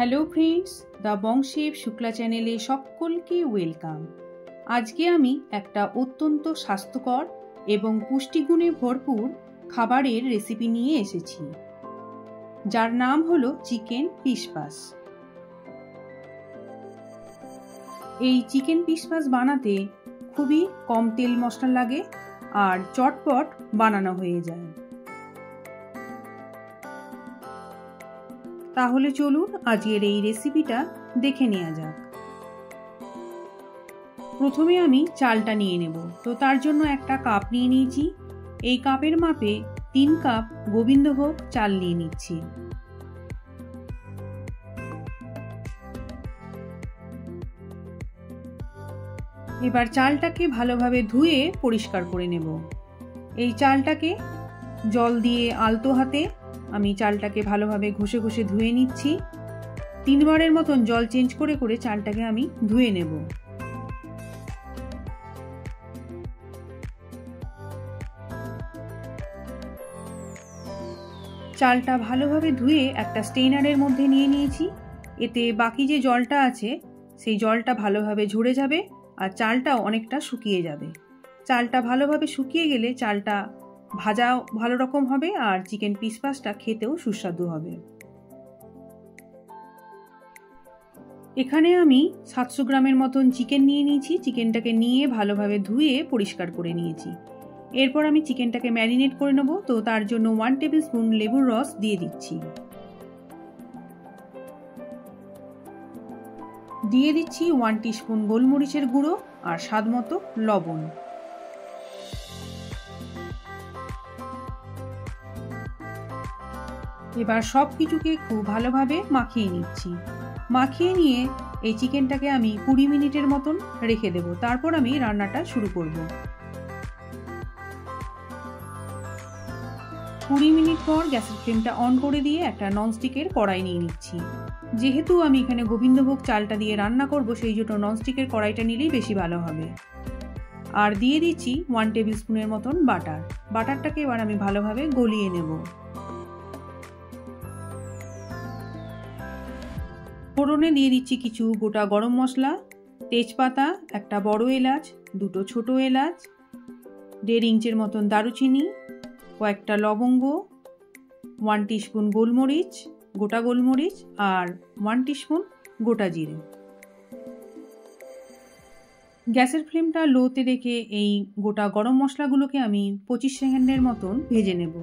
Hello friends, the বংশেব Shukla চ্যানেলে সকলকে welcome. আজকে আমি একটা অত্যন্ত স্বাস্থ্যকর এবং পুষ্টিগুণে ভরপুর খাবারের রেসিপি নিয়ে এসেছি, যার নাম হলো চিকেন পিসপাস। এই চিকেন পিসপাস বানাতে খুবই কম তেল মশলা লাগে আর চটপট বানানো হয়ে যায়। তাহলে চলুন আজকের এই রেসিপিটা দেখে নেওয়া যাক। প্রথমে আমি চালটা নিয়ে নেব। তো তার জন্য একটা কাপ নিয়ে নিয়েছি। এই কাপের মাপে 3 কাপ গোবিন্দভোগ চাল নিয়ে নিচ্ছি। এবার চালটাকে ভালোভাবে ধুয়ে পরিষ্কার করে নেব। এই চালটাকে জল দিয়ে আলতো হাতে আমি চালটাকে ভালোভাবে ঘষে ঘষে ধুয়ে নিচ্ছি। 3 বারের মতন জল চেঞ্জ করে করে চালটাকে আমি ধুয়ে নেব। চালটা ভালোভাবে ধুয়ে একটা স্টেইনারের মধ্যে নিয়ে নিয়েছি। এতে বাকি যে জলটা আছে সেই জলটা ভালোভাবে ঝরে যাবে আর চালটাও অনেকটা শুকিয়ে যাবে। চালটা ভালোভাবে শুকিয়ে গেলে চালটা ভাজাও ভালো রকম হবে আর চিকেন পিসপাসটা খেতেও সুস্বাদু হবে। এখানে আমি 700 গ্রামের মতন চিকেন নিয়ে নিয়েছি। চিকেনটাকে নিয়ে ভালোভাবে ধুয়ে পরিষ্কার করে নিয়েছি। এরপর আমি চিকেনটাকে ম্যারিনেট করে নেব। তো তার জন্য 1 টেবিল স্পুন লেবুর রস দিয়ে দিচ্ছি। দিয়ে দিচ্ছি 1 টিস্পুন গোলমরিচের গুঁড়ো আর স্বাদমতো লবণ। এবার সব কিছুকে খুব ভালোভাবে মাখিয়ে নিচ্ছি। মাখিয়ে নিয়ে এই চিকেনটাকে আমি 20 মিনিটের মতন রেখে দেব। তারপর আমি রান্নাটা শুরু করব। 20 মিনিট পর গ্যাসের ফ্লেমটা অন করে দিয়ে একটা ননস্টিকের কড়াই নিয়ে নিচ্ছি। যেহেতু আমি এখানে গোবিন্দভোগ চালটা দিয়ে রান্না করব, সেই জন্য ননস্টিকের কড়াইটা নিলেই বেশি ভালো হবে। আর দিয়ে দিচ্ছি 1 টেবিল স্পুনের মতন বাটার। বাটারটাকে এবার আমি ভালোভাবে গলিয়ে নেব। ফোড়নে দিয়ে দিচ্ছি কিছু গোটা গরম মশলা, তেজপাতা, একটা বড় এলাচ, 2টো ছোট এলাচ, 1.5 ইঞ্চের মতন দারুচিনি, কয়েকটা লবঙ্গ, 1 টিস্পুন গোলমরিচ, গোটা গোলমরিচ আর 1 টিস্পুন গোটা জিরে। গ্যাসের ফ্লেমটা লোতে রেখে এই গোটা গরম মশলাগুলোকে আমি 25 সেকেন্ডের মতন ভেজে নেব।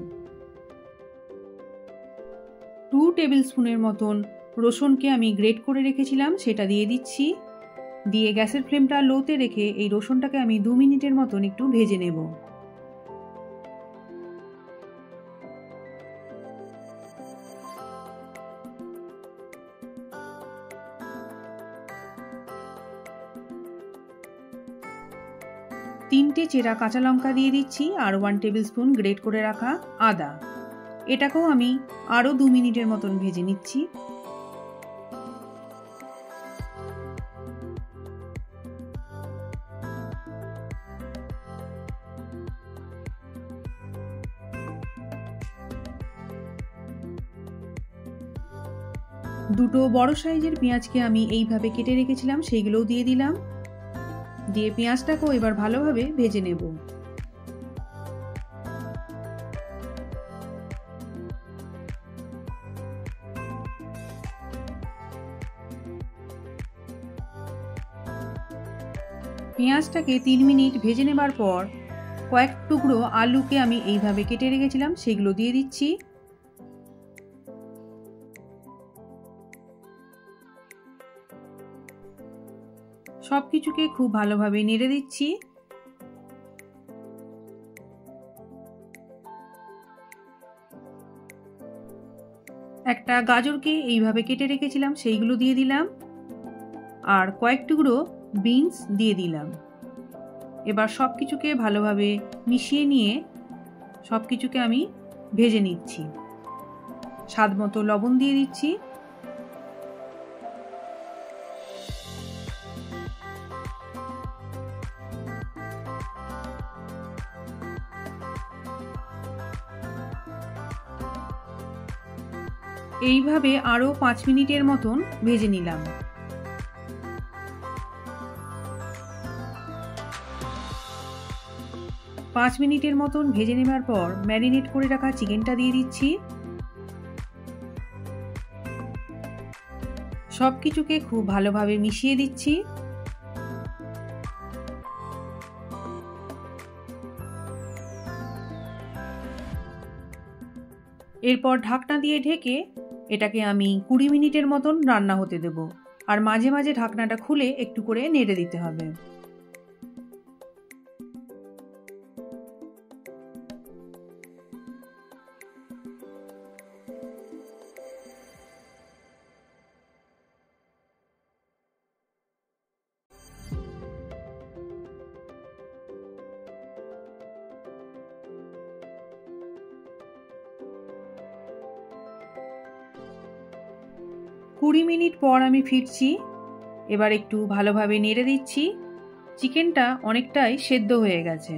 2 টেবিল স্পুনের মতন রসুনকে আমি গ্রেট করে রেখেছিলাম, সেটা দিয়ে দিচ্ছি। দিয়ে গ্যাসের ফ্লেমটা লোতে রেখে এই রসুনটাকে আমি 2 মিনিটের মতন একটু ভেজে নেব। তিনটে চেরা কাঁচা লঙ্কা দিয়ে দিচ্ছি আর 1 টেবিল স্পুন গ্রেট করে রাখা আদা। এটাকেও আমি আরও 2 মিনিটের মতন ভেজে নিচ্ছি। দুটো বড় সাইজের পেঁয়াজকে আমি এইভাবে কেটে রেখেছিলাম, সেইগুলোও দিয়ে দিলাম। দিয়ে পেঁয়াজটাকেও এবার ভালোভাবে ভেজে নেব। পেঁয়াজটাকে 3 মিনিট ভেজে নেবার পর কয়েক টুকরো আলুকে আমি এইভাবে কেটে রেখেছিলাম, সেগুলো দিয়ে দিচ্ছি। সব কিছুকে খুব ভালোভাবে নেড়ে দিচ্ছি। একটা গাজরকে এইভাবে কেটে রেখেছিলাম, সেইগুলো দিয়ে দিলাম আর কয়েক টুকরো বিনস দিয়ে দিলাম। এবার সব কিছুকে ভালোভাবে মিশিয়ে নিয়ে সব কিছুকে আমি ভেজে নিচ্ছি। স্বাদমতো লবণ দিয়ে দিচ্ছি। এইভাবে আরও 5 মিনিটের মতন ভেজে নিলাম। পাঁচ মিনিটের মতন ভেজে নেবার পর ম্যারিনেট করে রাখা চিকেনটা দিয়ে দিচ্ছি। সব কিছুকে খুব ভালোভাবে মিশিয়ে দিচ্ছি। এরপর ঢাকনা দিয়ে ঢেকে এটাকে আমি 20 মিনিটের মতন রান্না হতে দেব। আর মাঝে মাঝে ঢাকনাটা খুলে একটু করে নেড়ে দিতে হবে। কুড়ি মিনিট পর আমি ফিরছি। এবার একটু ভালোভাবে নেড়ে দিচ্ছি। চিকেনটা অনেকটাই সেদ্ধ হয়ে গেছে।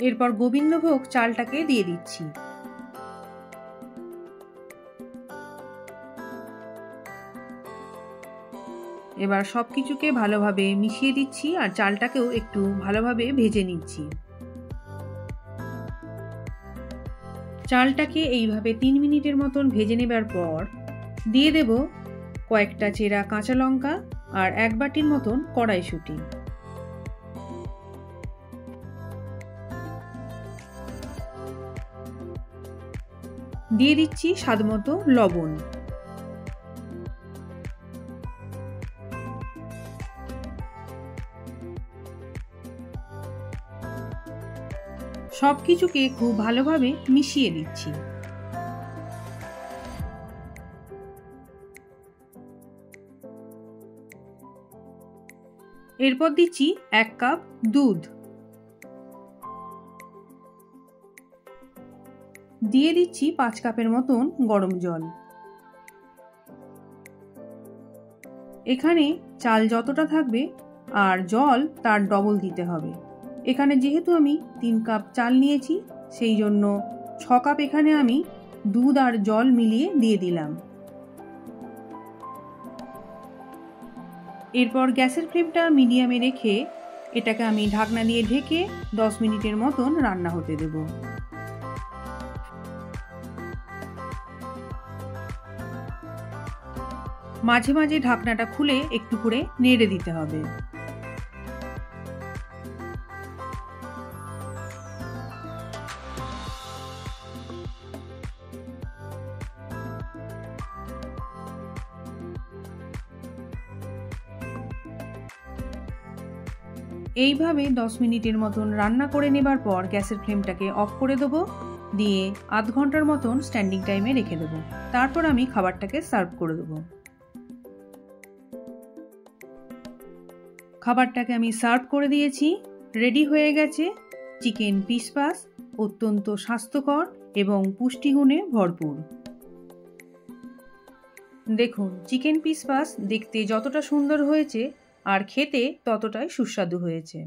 এরপর গোবিন্দভোগ চালটাকে দিয়ে দিচ্ছি। এবার সবকিছুকে ভালোভাবে মিশিয়ে দিচ্ছি আর চালটাকেও একটু ভালোভাবে ভেজে নিচ্ছি। চালটাকে এইভাবে 3 মিনিটের মতন ভেজে নেবার পর দিয়ে দেব কয়েকটা চেরা কাঁচা লঙ্কা আর 1 বাটির মতন কড়াইশুঁটি। দিয়ে দিচ্ছি স্বাদমতো লবণ। সবকিছুকে খুব ভালোভাবে মিশিয়ে দিচ্ছি। এরপর দিচ্ছি 1 কাপ দুধ। দিয়ে দিচ্ছি 5 কাপের মতন গরম জল। এখানে চাল যতটা থাকবে আর জল তার ডবল দিতে হবে। এখানে যেহেতু আমি 3 কাপ চাল নিয়েছি সেই জন্য 6 কাপ এখানে আমি দুধ আর জল মিলিয়ে দিয়ে দিলাম। এরপর গ্যাসের ফ্লেমটা মিডিয়ামে রেখে এটাকে আমি ঢাকনা দিয়ে ঢেকে 10 মিনিটের মতন রান্না হতে দেব। মাঝে মাঝে ঢাকনাটা খুলে একটু করে নেড়ে দিতে হবে। এইভাবে 10 মিনিটের মতন রান্না করে নেবার পর গ্যাসের ফ্লেমটাকে অফ করে দেবো। দিয়ে আধ ঘন্টার মতন স্ট্যান্ডিং টাইমে রেখে দেবো। তারপর আমি খাবারটাকে সার্ভ করে দেবো। খাবারটাকে আমি সার্ভ করে দিয়েছি। রেডি হয়ে গেছে চিকেন পিসপাস, অত্যন্ত স্বাস্থ্যকর এবং পুষ্টিগুণে ভরপুর। দেখুন চিকেন পিসপাস দেখতে যতটা সুন্দর হয়েছে আর খেতে ততটাই সুস্বাদু হয়েছে।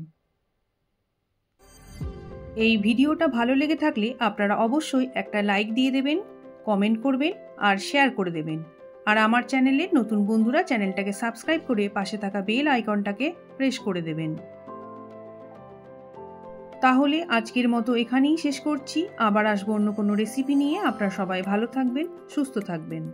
এই ভিডিওটা ভালো লেগে থাকলে আপনারা অবশ্যই একটা লাইক দিয়ে দেবেন, কমেন্ট করবেন আর শেয়ার করে দেবেন। আর আমার চ্যানেলের নতুন বন্ধুরা চ্যানেলটাকে সাবস্ক্রাইব করে পাশে থাকা বেল আইকনটাকে প্রেস করে দেবেন। তাহলে আজকের মতো এখানেই শেষ করছি। আবার আসবো অন্য কোনো রেসিপি নিয়ে। আপনারা সবাই ভালো থাকবেন, সুস্থ থাকবেন।